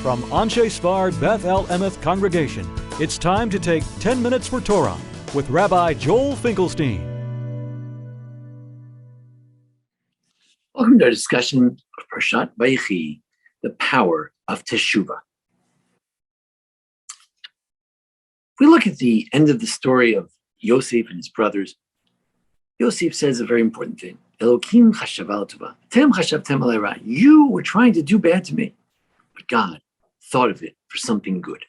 From Anshe Sfard Beth El Emeth Congregation, it's time to take 10 minutes for Torah with Rabbi Joel Finkelstein. Welcome to our discussion of Parshat Vayechi, the power of Teshuvah. If we look at the end of the story of Yosef and his brothers, Yosef says a very important thing. Elokim chashav tova, tem chashavtem alei ra. You were trying to do bad to me, but God thought of it for something good.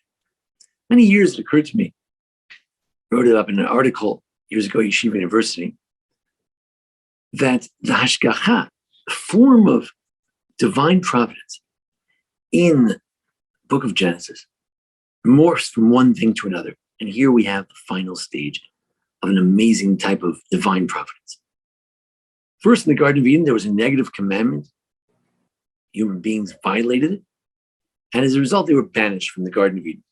Many years it occurred to me, wrote it up in an article years ago at Yeshiva University, that the hashgacha, the form of divine providence in the book of Genesis, morphs from one thing to another. And here we have the final stage of an amazing type of divine providence. First, in the Garden of Eden, there was a negative commandment. Human beings violated it. And as a result, they were banished from the Garden of Eden.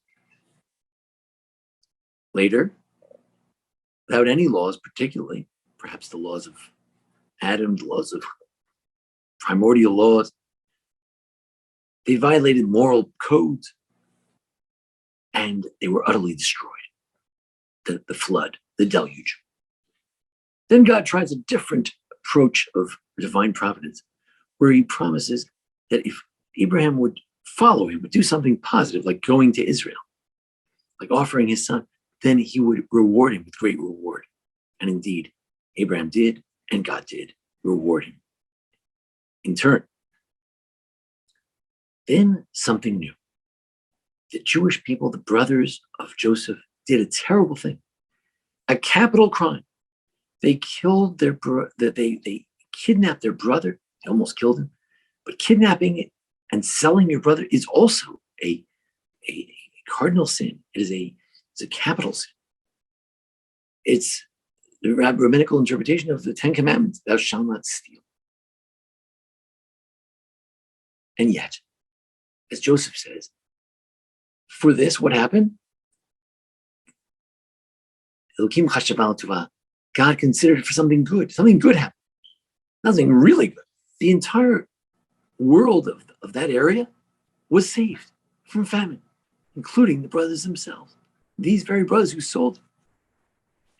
Later, without any laws, particularly, perhaps the laws of Adam, the laws of primordial laws, they violated moral codes and they were utterly destroyed. The flood, the deluge. Then God tries a different approach of divine providence, where he promises that if Abraham would follow him, would do something positive, like going to Israel, like offering his son, then he would reward him with great reward. And indeed, Abraham did, and God did reward him in turn. Then something new. The Jewish people, the brothers of Joseph, did a terrible thing, a capital crime. They killed they kidnapped their brother. They almost killed him. But kidnapping it and selling your brother is also a cardinal sin. It's a capital sin. It's the rabbinical interpretation of the Ten Commandments: thou shalt not steal. And yet, as Joseph says, for this, what happened? Elokim chashav tova. God considered it for something good. Something good happened. Nothing really good. The entire world of that area was saved from famine, including the brothers themselves. These very brothers who sold him.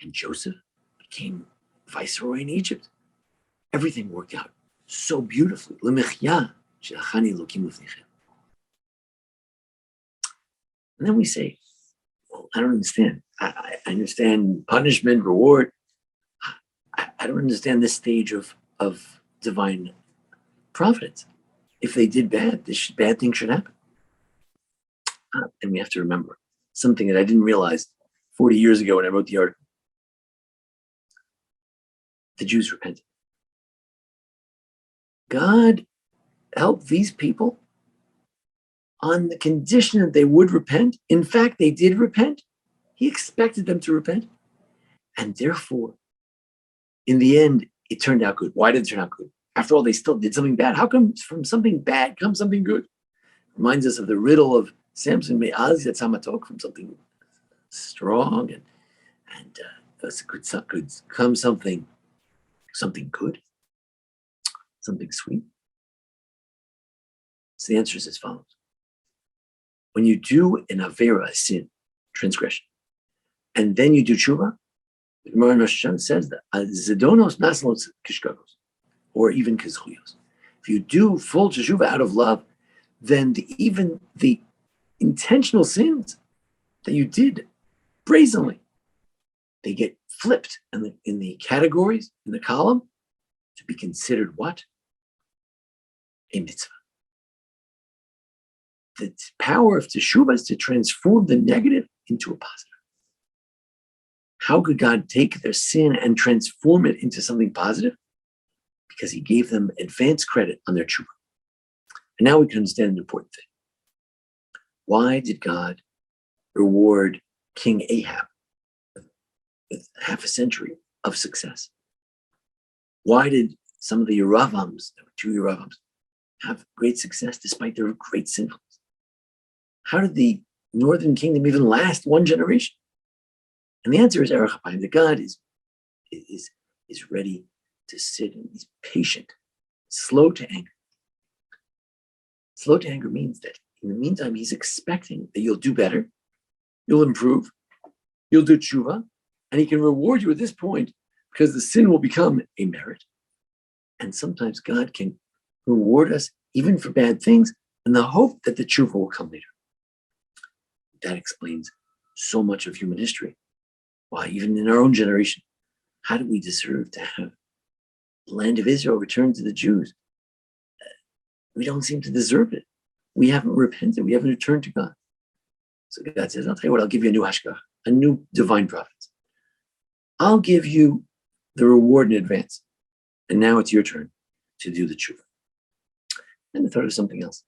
And Joseph became viceroy in Egypt. Everything worked out so beautifully. Lemechya she'achani Elokim lefnechem. And then we say, well, I don't understand. I understand punishment, reward. I don't understand this stage of divine providence. If they did bad, bad things should happen. And we have to remember something that I didn't realize 40 years ago when I wrote the article. The Jews repented. God helped these people on the condition that they would repent. In fact, they did repent. He expected them to repent. And therefore, in the end, it turned out good. Why did it turn out good? After all, they still did something bad. How come from something bad comes something good? Reminds us of the riddle of Samson, Me'az Yatzamatok, from something strong and could come something good, something sweet. So the answer is as follows. When you do an avera, a sin, transgression, and then you do teshuvah, the Gemara in Rosh Hashanah says that zedonos naslos kishkagos, or even kizchuyos. If you do full teshuvah out of love, then even the intentional sins that you did brazenly, they get flipped in the categories, in the column, to be considered what? A mitzvah. The power of teshuvah is to transform the negative into a positive. How could God take their sin and transform it into something positive? Because he gave them advance credit on their teshuvah. And now we can understand an important thing. Why did God reward King Ahab with half a century of success? Why did some of the Yeravams, there were two Yeravams, have great success despite their great sinfulness? How did the northern kingdom even last one generation? And the answer is Erech HaPayim, that God is ready to sit and he's patient, slow to anger. Slow to anger means that In the meantime, he's expecting that you'll do better, you'll improve, you'll do teshuvah, and he can reward you at this point because the sin will become a merit. And sometimes God can reward us even for bad things in the hope that the teshuvah will come later. That explains so much of human history. Why, even in our own generation, how do we deserve to have the land of Israel returned to the Jews? We don't seem to deserve it. We haven't repented. We haven't returned to God. So God says, I'll tell you what, I'll give you a new hashgach, a new divine providence. I'll give you the reward in advance. And now it's your turn to do the teshuvah. And the third is something else.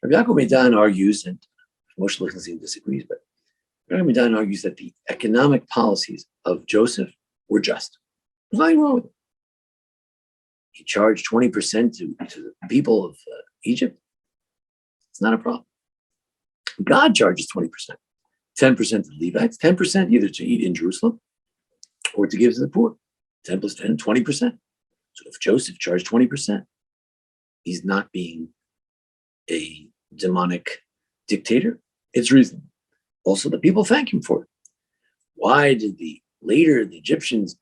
Rabbi Yaakov Meidan argues, and Moshe Lichtenstein disagrees, but Rabbi Meidan argues that the economic policies of Joseph were just. There's nothing wrong with it. He charged 20% to the people of Egypt. It's not a problem. God charges 20%. 10% to the Levites, 10% either to eat in Jerusalem or to give to the poor. 10 plus 10, 20%. So if Joseph charged 20%, he's not being a demonic dictator. It's reasonable. Also, the people thank him for it. Why did the Egyptians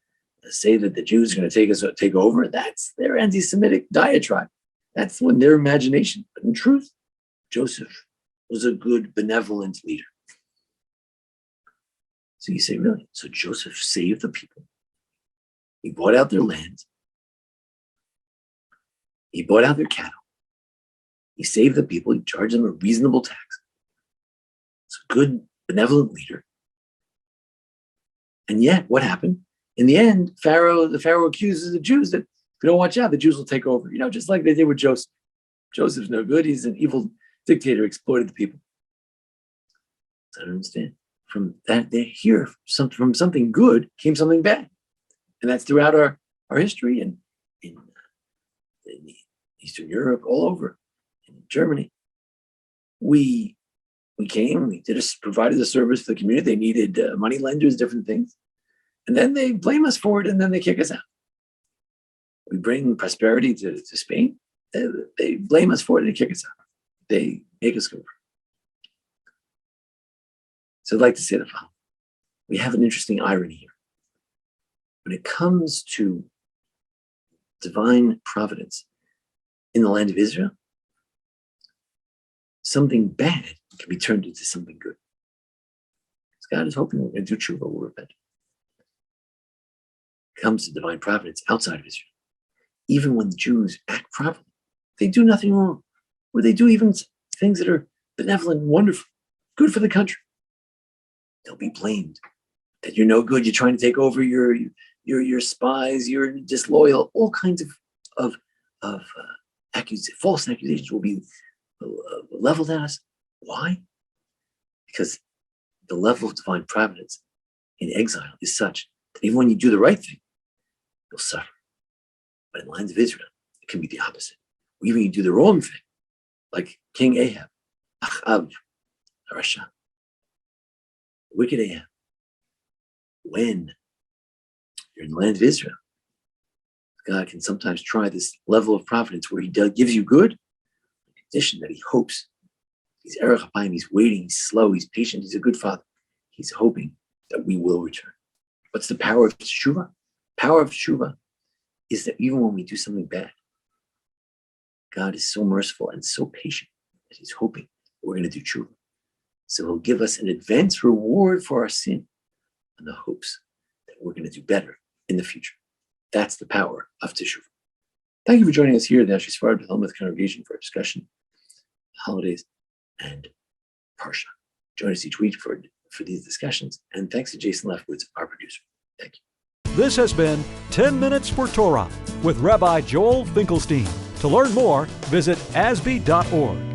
say that the Jews are going to take over? That's their anti-Semitic diatribe. That's when their imagination. But in truth, Joseph was a good, benevolent leader. So you say, really? So Joseph saved the people. He bought out their land. He bought out their cattle. He saved the people. He charged them a reasonable tax. It's a good, benevolent leader. And yet, what happened? In the end, the Pharaoh accuses the Jews that if you don't watch out, the Jews will take over. Just like they did with Joseph. Joseph's no good. He's an evil dictator, exploited the people. I don't understand. From that, they hear from something good came something bad. And that's throughout our history and in Eastern Europe, all over, in Germany. We came, provided a service to the community. They needed money lenders, different things. And then they blame us for it, and then they kick us out. We bring prosperity to Spain. They blame us for it, and they kick us out. They make us go. So I'd like to say the following. We have an interesting irony here. When it comes to divine providence in the land of Israel, something bad can be turned into something good. Because God is hoping we're going to do teshuvah, we'll repent. It comes to divine providence outside of Israel. Even when the Jews act properly, they do nothing wrong. Or they do even things that are benevolent and wonderful, good for the country. They'll be blamed that you're no good. You're trying to take over your spies. You're disloyal. All kinds of false accusations will be leveled at us. Why? Because the level of divine providence in exile is such that even when you do the right thing, you'll suffer. But in the land of Israel, it can be the opposite. Or even you do the wrong thing, like King Ahab, Achav, Rasha, wicked Ahab. When you're in the land of Israel, God can sometimes try this level of providence where he gives you good, the condition that he hopes. He's erech apayim, he's waiting, he's slow, he's patient, he's a good father. He's hoping that we will return. What's the power of Teshuvah? Power of Teshuvah is that even when we do something bad, God is so merciful and so patient that he's hoping we're going to do Teshuvah. So he'll give us an advance reward for our sin in the hopes that we're going to do better in the future. That's the power of Teshuvah. Thank you for joining us here at the Ashley Sfarad Helmuth Congregation for a discussion, holidays, and Parsha. Join us each week for these discussions. And thanks to Jason Lefkowitz, our producer. Thank you. This has been 10 Minutes for Torah with Rabbi Joel Finkelstein. To learn more, visit asb.org.